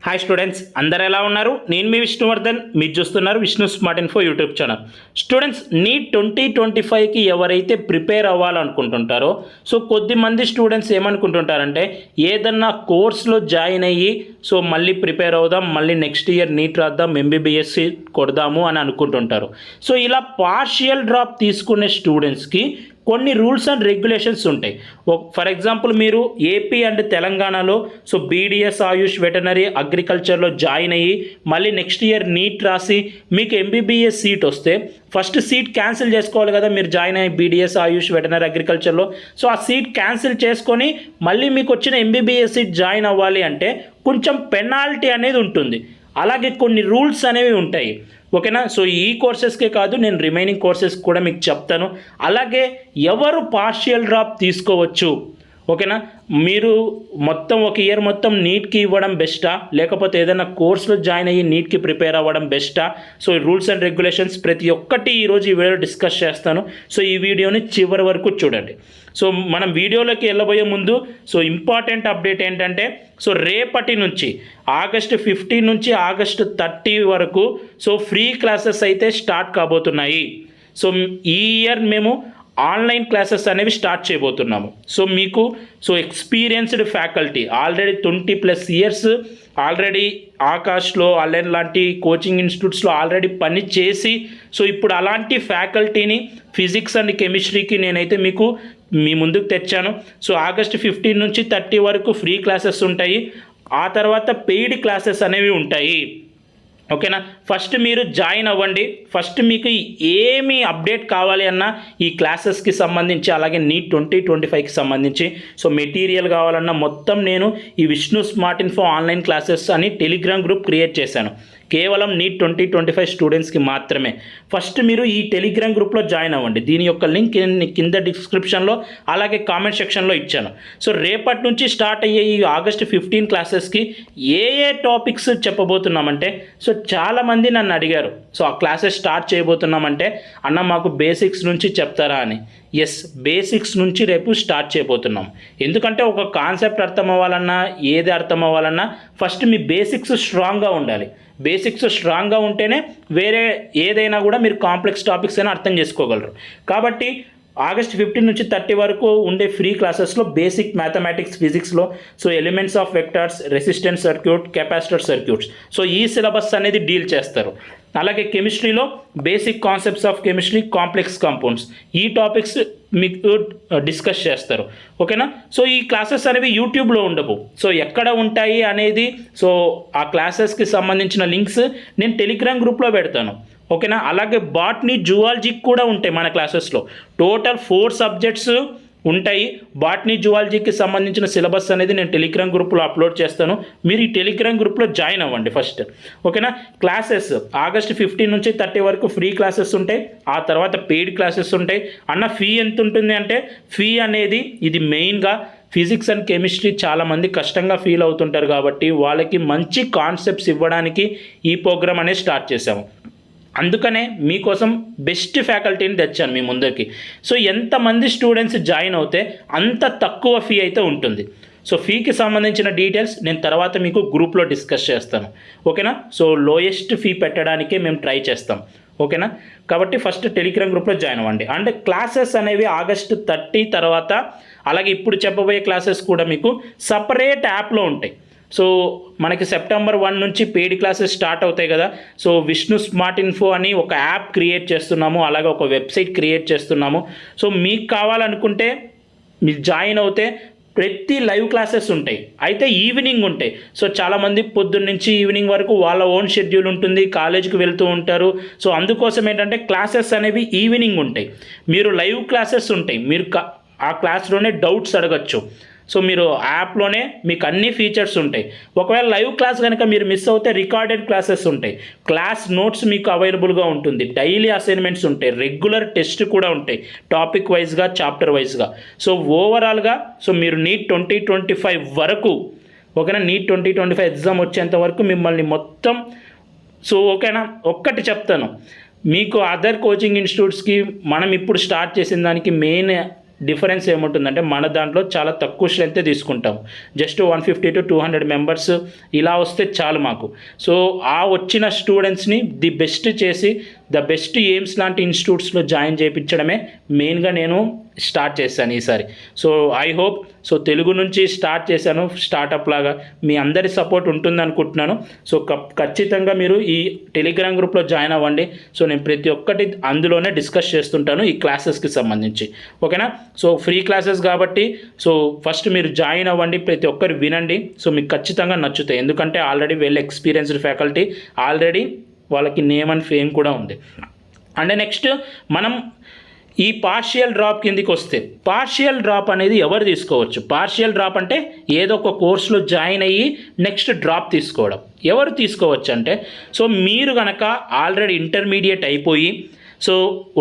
Hi students, అందరు ఎలా ఉన్నారు? నేను మీ విష్ణువర్ధన్, మీరు చూస్తున్నారు Vishnu smart info YouTube channel. Students, NEET 2025కి ఎవరైతే ప్రిపేర్ అవ్వాలనుకుంటుంటారో, సో కొద్దిమంది స్టూడెంట్స్ ఏమనుకుంటుంటారంటే ఏదన్నా కోర్స్లో జాయిన్ అయ్యి సో మళ్ళీ ప్రిపేర్ అవుదాం, మళ్ళీ నెక్స్ట్ ఇయర్ నీట్ రాద్దాం, ఎంబీబీఎస్ కొడదాము అని అనుకుంటుంటారు. సో ఇలా పార్షియల్ డ్రాప్ తీసుకునే స్టూడెంట్స్కి కొన్ని రూల్స్ అండ్ రెగ్యులేషన్స్ ఉంటాయి. ఫర్ ఎగ్జాంపుల్, మీరు ఏపీ అండ్ తెలంగాణలో సో బీడీఎస్, ఆయుష్, వెటనరీ, అగ్రికల్చర్లో జాయిన్ అయ్యి మళ్ళీ నెక్స్ట్ ఇయర్ నీట్ రాసి మీకు ఎంబీబీఎస్ సీట్ వస్తే ఫస్ట్ సీట్ క్యాన్సిల్ చేసుకోవాలి కదా. మీరు జాయిన్ అయ్యి బీడీఎస్, ఆయుష్, వెటనరీ, అగ్రికల్చర్లో సో ఆ సీట్ క్యాన్సిల్ చేసుకొని మళ్ళీ మీకు వచ్చిన ఎంబీబీఎస్ సీట్ జాయిన్ అవ్వాలి అంటే కొంచెం పెనాల్టీ అనేది ఉంటుంది. అలాగే కొన్ని రూల్స్ అనేవి ఉంటాయి, ఓకేనా. సో ఈ కోర్సెస్కే కాదు, నేను రిమైనింగ్ కోర్సెస్ కూడా మీకు చెప్తాను. అలాగే ఎవరు పార్షియల్ డ్రాప్ తీసుకోవచ్చు, ఓకేనా. మీరు మొత్తం ఒక ఇయర్ మొత్తం నీట్కి ఇవ్వడం బెస్టా, లేకపోతే ఏదైనా కోర్సులో జాయిన్ అయ్యి నీట్కి ప్రిపేర్ అవ్వడం బెస్టా? సో ఈ రూల్స్ అండ్ రెగ్యులేషన్స్ ప్రతి ఒక్కటి ఈరోజు ఈ వీడియోలో డిస్కస్ చేస్తాను. సో ఈ వీడియోని చివరి వరకు చూడండి. సో మనం వీడియోలోకి వెళ్ళబోయే ముందు సో ఇంపార్టెంట్ అప్డేట్ ఏంటంటే, సో రేపటి నుంచి ఆగస్టు 15 నుంచి ఆగస్టు 30 వరకు సో ఫ్రీ క్లాసెస్ అయితే స్టార్ట్ కాబోతున్నాయి. సో ఈ ఇయర్ మేము ఆన్లైన్ క్లాసెస్ అనేవి స్టార్ట్ చేయబోతున్నాము. సో మీకు so experienced faculty already 20+ years already ఆకాష్లో ఆన్లైన్ లాంటి కోచింగ్ ఇన్స్టిట్యూట్స్లో ఆల్రెడీ పని చేసి సో ఇప్పుడు అలాంటి ఫ్యాకల్టీని ఫిజిక్స్ అండ్ కెమిస్ట్రీకి నేనైతే మీకు మీ ముందుకు తెచ్చాను. సో ఆగస్టు 15 నుంచి 30 వరకు ఫ్రీ క్లాసెస్ ఉంటాయి. ఆ తర్వాత పెయిడ్ క్లాసెస్ అనేవి ఉంటాయి, ఓకేనా. ఫస్ట్ మీరు జాయిన్ అవ్వండి. ఫస్ట్ మీకు ఏమి అప్డేట్ కావాలి అన్నా ఈ క్లాసెస్కి సంబంధించి, అలాగే నీట్ 2025కి సంబంధించి సో మెటీరియల్ కావాలన్నా మొత్తం నేను ఈ Vishnu smart info online classes అని టెలిగ్రామ్ గ్రూప్ క్రియేట్ చేశాను, కేవలం నీట్ 2025 స్టూడెంట్స్కి మాత్రమే. ఫస్ట్ మీరు ఈ టెలిగ్రామ్ గ్రూప్లో జాయిన్ అవ్వండి. దీని యొక్క లింక్ కింద డిస్క్రిప్షన్లో అలాగే కామెంట్ సెక్షన్లో ఇచ్చాను. సో రేపటి నుంచి స్టార్ట్ అయ్యే ఈ ఆగస్టు 15 క్లాసెస్కి ఏ టాపిక్స్ చెప్పబోతున్నామంటే, సో చాలామంది నన్ను అడిగారు సో ఆ క్లాసెస్ స్టార్ట్ చేయబోతున్నామంటే అన్న మాకు బేసిక్స్ నుంచి చెప్తారా అని. ఎస్, బేసిక్స్ నుంచి రేపు స్టార్ట్ చేయబోతున్నాం. ఎందుకంటే ఒక కాన్సెప్ట్ అర్థం అవ్వాలన్నా, ఏది అర్థం అవ్వాలన్నా ఫస్ట్ మీ బేసిక్స్ స్ట్రాంగ్గా ఉండాలి. బేసిక్స్ స్ట్రాంగ్గా ఉంటేనే వేరే ఏదైనా కూడా మీరు కాంప్లెక్స్ టాపిక్స్ అయినా అర్థం చేసుకోగలరు. కాబట్టి ఆగస్ట్ 15 నుంచి 30 వరకు ఉండే ఫ్రీ క్లాసెస్లో బేసిక్ మ్యాథమెటిక్స్, ఫిజిక్స్లో so elements of vectors, resistance circuit, capacitor circuits so ఈ సిలబస్ అనేది డీల్ చేస్తారు. అలాగే కెమిస్ట్రీలో basic concepts of chemistry, complex compounds ఈ టాపిక్స్ మీకు డిస్కస్ చేస్తారు, ఓకేనా. సో ఈ క్లాసెస్ అనేవి యూట్యూబ్లో ఉండవు. సో ఎక్కడ ఉంటాయి అనేది సో ఆ క్లాసెస్కి సంబంధించిన లింక్స్ నేను టెలిగ్రామ్ గ్రూప్లో పెడతాను, ఓకేనా. అలాగే బాట్నీ, జువాలజీకి కూడా ఉంటాయి మన క్లాసెస్లో. టోటల్ 4 సబ్జెక్ట్స్ ఉంటాయి. బాట్నీ, జువాలజీకి సంబంధించిన సిలబస్ అనేది నేను టెలిగ్రామ్ గ్రూప్లో అప్లోడ్ చేస్తాను. మీరు ఈ టెలిగ్రామ్ గ్రూప్లో జాయిన్ అవ్వండి ఫస్ట్, ఓకేనా. క్లాసెస్ ఆగస్ట్ 15 నుంచి 30 వరకు ఫ్రీ క్లాసెస్ ఉంటాయి. ఆ తర్వాత పెయిడ్ క్లాసెస్ ఉంటాయి. అన్న ఫీ ఎంత ఉంటుంది అంటే, ఫీ అనేది ఇది మెయిన్గా ఫిజిక్స్ అండ్ కెమిస్ట్రీ చాలామంది కష్టంగా ఫీల్ అవుతుంటారు కాబట్టి వాళ్ళకి మంచి కాన్సెప్ట్స్ ఇవ్వడానికి ఈ ప్రోగ్రామ్ అనేది స్టార్ట్ చేశాము. అందుకనే మీకోసం బెస్ట్ ఫ్యాకల్టీని తెచ్చాను మీ ముందరికి. సో ఎంతమంది స్టూడెంట్స్ జాయిన్ అవుతే అంత తక్కువ ఫీ అయితే ఉంటుంది. సో ఫీకి సంబంధించిన డీటెయిల్స్ నేను తర్వాత మీకు గ్రూప్లో డిస్కస్ చేస్తాను, ఓకేనా. సో లోయెస్ట్ ఫీ పెట్టడానికే మేము ట్రై చేస్తాం, ఓకేనా. కాబట్టి ఫస్ట్ టెలిగ్రామ్ గ్రూప్లో జాయిన్ అవ్వండి. అండ్ క్లాసెస్ అనేవి ఆగస్టు 30 తర్వాత అలాగే ఇప్పుడు చెప్పబోయే క్లాసెస్ కూడా మీకు సపరేట్ యాప్లో ఉంటాయి. సో మనకి సెప్టెంబర్ 1 నుంచి పెయిడ్ క్లాసెస్ స్టార్ట్ అవుతాయి కదా. సో విష్ణు స్మార్ట్ ఇన్ఫో అని ఒక యాప్ క్రియేట్ చేస్తున్నాము, అలాగే ఒక వెబ్సైట్ క్రియేట్ చేస్తున్నాము. సో మీకు కావాలనుకుంటే మీరు జాయిన్ అవుతే ప్రతి లైవ్ క్లాసెస్ ఉంటాయి, అయితే ఈవినింగ్ ఉంటాయి. సో చాలామంది పొద్దున్న నుంచి ఈవినింగ్ వరకు వాళ్ళ ఓన్ షెడ్యూల్ ఉంటుంది, కాలేజీకి వెళ్తూ ఉంటారు. సో అందుకోసం ఏంటంటే క్లాసెస్ అనేవి ఈవినింగ్ ఉంటాయి. మీరు లైవ్ క్లాసెస్ ఉంటాయి, మీరు ఆ క్లాస్లోనే డౌట్స్ అడగచ్చు. సో మీరు యాప్లోనే మీకు అన్ని ఫీచర్స్ ఉంటాయి. ఒకవేళ లైవ్ క్లాస్ కనుక మీరు మిస్ అవుతే రికార్డెడ్ క్లాసెస్ ఉంటాయి, క్లాస్ నోట్స్ మీకు అవైలబుల్గా ఉంటుంది, డైలీ అసైన్మెంట్స్ ఉంటాయి, రెగ్యులర్ టెస్ట్ కూడా ఉంటాయి టాపిక్ వైజ్గా, చాప్టర్ వైజ్గా. సో ఓవరాల్గా సో మీరు నీట్ 2025 వరకు, ఓకేనా, నీట్ 2025 ఎగ్జామ్ వచ్చేంత వరకు మిమ్మల్ని మొత్తం సో ఓకేనా. ఒక్కటి చెప్తాను, మీకు అదర్ కోచింగ్ ఇన్స్టిట్యూట్స్కి మనం ఇప్పుడు స్టార్ట్ చేసిన దానికి మెయిన్ డిఫరెన్స్ ఏముంటుందంటే మన దాంట్లో చాలా తక్కువ స్ట్రెంతే తీసుకుంటాం, జస్ట్ 150 to 200 మెంబర్స్ ఇలా వస్తే చాలు మాకు. సో ఆ వచ్చిన స్టూడెంట్స్ని ది బెస్ట్ చేసి ద బెస్ట్ ఎయిమ్స్ లాంటి ఇన్స్టిట్యూట్స్లో జాయిన్ చేయించడమే మెయిన్గా నేను స్టార్ట్ చేశాను ఈసారి. So I hope so Telugu నుంచి స్టార్ట్ చేశాను స్టార్టప్ లాగా, మీ అందరి సపోర్ట్ ఉంటుంది అనుకుంటున్నాను. సో ఖచ్చితంగా మీరు ఈ టెలిగ్రామ్ గ్రూప్లో జాయిన్ అవ్వండి. సో నేను ప్రతి ఒక్కటి అందులోనే డిస్కస్ చేస్తుంటాను ఈ క్లాసెస్కి సంబంధించి, ఓకేనా. సో ఫ్రీ క్లాసెస్ కాబట్టి సో ఫస్ట్ మీరు జాయిన్ అవ్వండి, ప్రతి ఒక్కరు వినండి. సో మీకు ఖచ్చితంగా నచ్చుతాయి, ఎందుకంటే already well experienced faculty, already వాళ్ళకి నేమ్ అండ్ ఫేమ్ కూడా ఉంది. అండ్ నెక్స్ట్ మనం ఈ పార్షియల్ డ్రాప్ కిందికి వస్తే, పార్షియల్ డ్రాప్ అనేది ఎవరు తీసుకోవచ్చు? పార్షియల్ డ్రాప్ అంటే ఏదో ఒక కోర్సులో జాయిన్ అయ్యి నెక్స్ట్ డ్రాప్ తీసుకోవడం. ఎవరు తీసుకోవచ్చు అంటే, సో మీరు కనుక ఆల్రెడీ ఇంటర్మీడియట్ అయిపోయి సో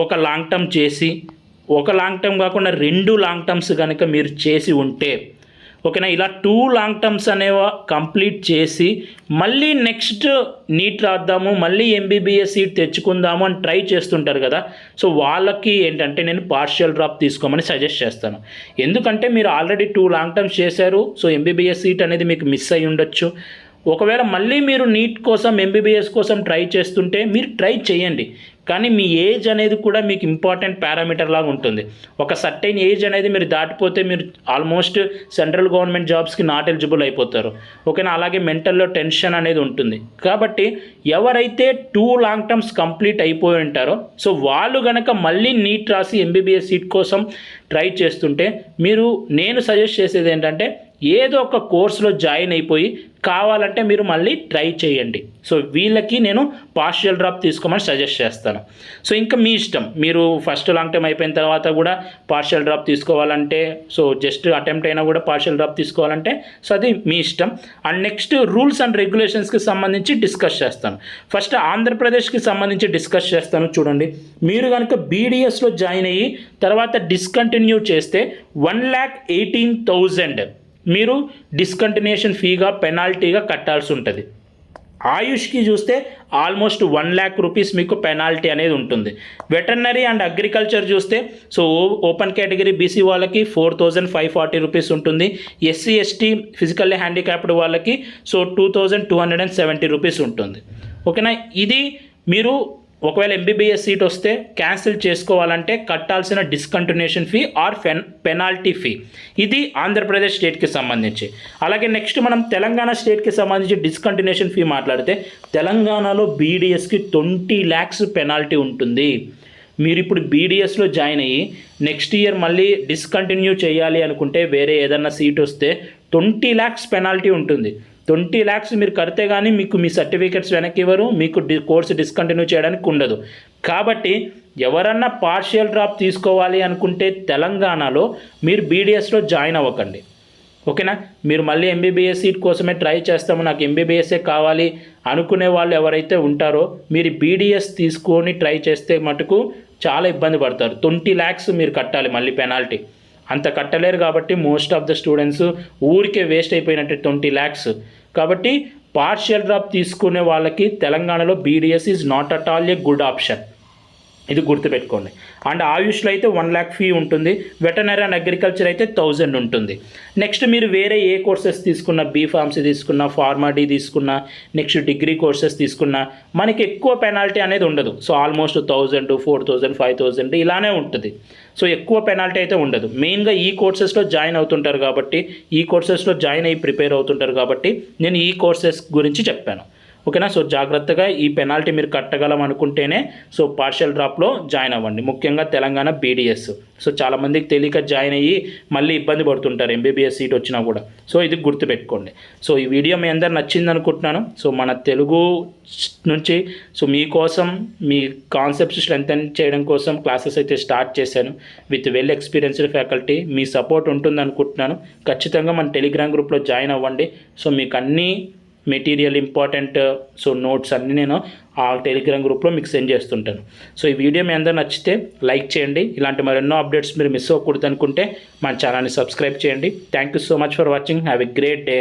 ఒక లాంగ్ టర్మ్ చేసి, ఒక లాంగ్ టర్మ్ కాకుండా 2 లాంగ్ టర్మ్స్ కనుక మీరు చేసి ఉంటే, ఓకేనా, ఇలా 2 లాంగ్ టర్మ్స్ అనేవి కంప్లీట్ చేసి మళ్ళీ నెక్స్ట్ నీట్ రాద్దాము, మళ్ళీ ఎంబీబీఎస్ సీట్ తెచ్చుకుందాము అని ట్రై చేస్తుంటారు కదా. సో వాళ్ళకి ఏంటంటే నేను పార్షియల్ డ్రాప్ తీసుకోమని సజెస్ట్ చేస్తాను. ఎందుకంటే మీరు ఆల్రెడీ 2 లాంగ్ టర్మ్స్ చేశారు, సో ఎంబీబీఎస్ సీట్ అనేది మీకు మిస్ అయ్యి ఉండొచ్చు. ఒకవేళ మళ్ళీ మీరు నీట్ కోసం ఎంబీబీఎస్ కోసం ట్రై చేస్తుంటే మీరు ట్రై చేయండి, కానీ మీ ఏజ్ అనేది కూడా మీకు ఇంపార్టెంట్ పారామీటర్ లాగా ఉంటుంది. ఒక సర్టైన్ ఏజ్ అనేది మీరు దాటిపోతే మీరు ఆల్మోస్ట్ సెంట్రల్ గవర్నమెంట్ జాబ్స్కి నాట్ ఎలిజిబుల్ అయిపోతారు, ఓకేనా. అలాగే మెంటల్లో టెన్షన్ అనేది ఉంటుంది. కాబట్టి ఎవరైతే 2 లాంగ్ టర్మ్స్ కంప్లీట్ అయిపోయి ఉంటారో సో వాళ్ళు కనుక మళ్ళీ నీట్ రాసి ఎంబీబీఎస్ సీట్ కోసం ట్రై చేస్తుంటే నేను సజెస్ట్ చేసేది ఏంటంటే ఏదో ఒక కోర్సులో జాయిన్ అయిపోయి కావాలంటే మీరు మళ్ళీ ట్రై చేయండి. సో వీళ్ళకి నేను పార్షియల్ డ్రాప్ తీసుకోమని సజెస్ట్ చేస్తాను. సో ఇంకా మీ ఇష్టం, మీరు ఫస్ట్ లాంగ్ టైం అయిపోయిన తర్వాత కూడా పార్షియల్ డ్రాప్ తీసుకోవాలంటే, సో జస్ట్ అటెంప్ట్ అయినా కూడా పార్షియల్ డ్రాప్ తీసుకోవాలంటే సో అది మీ ఇష్టం. అండ్ నెక్స్ట్ రూల్స్ అండ్ రెగ్యులేషన్స్కి సంబంధించి డిస్కస్ చేస్తాను. ఫస్ట్ ఆంధ్రప్రదేశ్కి సంబంధించి డిస్కస్ చేస్తాను. చూడండి, మీరు కనుక బీడీఎస్లో జాయిన్ అయ్యి తర్వాత డిస్కంటిన్యూ చేస్తే 1,18,000 మీరు డిస్కంటిన్యూషన్ ఫీగా పెనాల్టీగా కట్టాల్సి ఉంటుంది. ఆయుష్కి చూస్తే ఆల్మోస్ట్ 1,00,000 రూపీస్ మీకు పెనాల్టీ అనేది ఉంటుంది. వెటర్నరీ అండ్ అగ్రికల్చర్ చూస్తే సో ఓపెన్ కేటగిరీ బీసీ వాళ్ళకి 4,540 రూపీస్ ఉంటుంది. ఎస్సీ ఎస్టీ ఫిజికల్లీ హ్యాండిక్యాప్డ్ వాళ్ళకి సో 2,270 రూపీస్ ఉంటుంది, ఓకేనా. ఇది మీరు ఒకవేళ ఎంబీబీఎస్ సీట్ వస్తే క్యాన్సిల్ చేసుకోవాలంటే కట్టాల్సిన discontinuation fee or penalty fee. ఇది ఆంధ్రప్రదేశ్ స్టేట్కి సంబంధించి. అలాగే నెక్స్ట్ మనం తెలంగాణ స్టేట్కి సంబంధించి డిస్కంటిన్యూషన్ ఫీ మాట్లాడితే, తెలంగాణలో బీడీఎస్కి 20 lakhs పెనాల్టీ ఉంటుంది. మీరు ఇప్పుడు బీడీఎస్లో జాయిన్ అయ్యి నెక్స్ట్ ఇయర్ మళ్ళీ డిస్కంటిన్యూ చేయాలి అనుకుంటే వేరే ఏదన్నా సీట్ వస్తే 20 lakhs పెనాల్టీ ఉంటుంది. 20 lakhs మీరు కడితే కానీ మీకు మీ సర్టిఫికెట్స్ వెనక్కి ఇవ్వరు, మీకు కోర్సు డిస్కంటిన్యూ చేయడానికి ఉండదు. కాబట్టి ఎవరన్నా పార్షియల్ డ్రాప్ తీసుకోవాలి అనుకుంటే తెలంగాణలో మీరు బీడీఎస్లో జాయిన్ అవ్వకండి, ఓకేనా. మీరు మళ్ళీ ఎంబీబీఎస్ సీట్ కోసమే ట్రై చేస్తాము, నాకు ఎంబీబీఎస్ఏ కావాలి అనుకునే వాళ్ళు ఎవరైతే ఉంటారో మీరు బీడీఎస్ తీసుకొని ట్రై చేస్తే మటుకు చాలా ఇబ్బంది పడతారు. 20 lakhs మీరు కట్టాలి మళ్ళీ పెనాల్టీ. అంత కట్టలేరు కాబట్టి మోస్ట్ ఆఫ్ ద స్టూడెంట్స్ ఊరికే వేస్ట్ అయిపోయినట్టే 20 lakhs. కాబట్టి పార్షియల్ డ్రాప్ తీసుకునే వాళ్ళకి తెలంగాణలో BDS is not at all a good option, ఇది గుర్తుపెట్టుకోండి. అండ్ ఆయుష్లో అయితే 1,00,000 ఫీ ఉంటుంది, వెటర్నరీ అండ్ అగ్రికల్చర్ అయితే 1,000 ఉంటుంది. నెక్స్ట్ మీరు వేరే ఏ కోర్సెస్ తీసుకున్నా, బీఫార్మసీ తీసుకున్నా, ఫార్మాడీ తీసుకున్నా, నెక్స్ట్ డిగ్రీ కోర్సెస్ తీసుకున్నా మనకి ఎక్కువ పెనాల్టీ అనేది ఉండదు. సో ఆల్మోస్ట్ 1,000, 4,000, 5,000 ఇలానే ఉంటుంది. సో ఎక్కువ పెనాల్టీ అయితే ఉండదు. మెయిన్గా ఈ కోర్సెస్లో జాయిన్ అవుతుంటారు కాబట్టి, ఈ కోర్సెస్లో జాయిన్ అయ్యి ప్రిపేర్ అవుతుంటారు కాబట్టి నేను ఈ కోర్సెస్ గురించి చెప్పాను, ఓకేనా. సో జాగ్రత్తగా ఈ పెనాల్టీ మీరు కట్టగలం అనుకుంటేనే సో పార్షియల్ డ్రాప్లో జాయిన్ అవ్వండి, ముఖ్యంగా తెలంగాణ బీడీఎస్. సో చాలామందికి తెలియక జాయిన్ అయ్యి మళ్ళీ ఇబ్బంది పడుతుంటారు ఎంబీబీఎస్ సీట్ వచ్చినా కూడా. సో ఇది గుర్తుపెట్టుకోండి. సో ఈ వీడియో మీ అందరు నచ్చింది అనుకుంటున్నాను. సో మన తెలుగు నుంచి సో మీకోసం మీ కాన్సెప్ట్స్ స్ట్రెంథెన్ చేయడం కోసం క్లాసెస్ అయితే స్టార్ట్ చేశాను with well experienced faculty. Me support ఉంటుంది అనుకుంటున్నాను. ఖచ్చితంగా మన టెలిగ్రామ్ గ్రూప్లో జాయిన్ అవ్వండి. సో మీకు అన్నీ మెటీరియల్ ఇంపార్టెంట్ సో నోట్స్ అన్నీ నేను ఆ టెలిగ్రామ్ గ్రూప్లో మీకు సెండ్ చేస్తుంటాను. సో ఈ వీడియో మీ అందరూ నచ్చితే లైక్ చేయండి. ఇలాంటి మరెన్నో అప్డేట్స్ మీరు మిస్ అవ్వకూడదు అనుకుంటే మన ఛానల్ని సబ్స్క్రైబ్ చేయండి. Thank you so much for watching. Have a great day.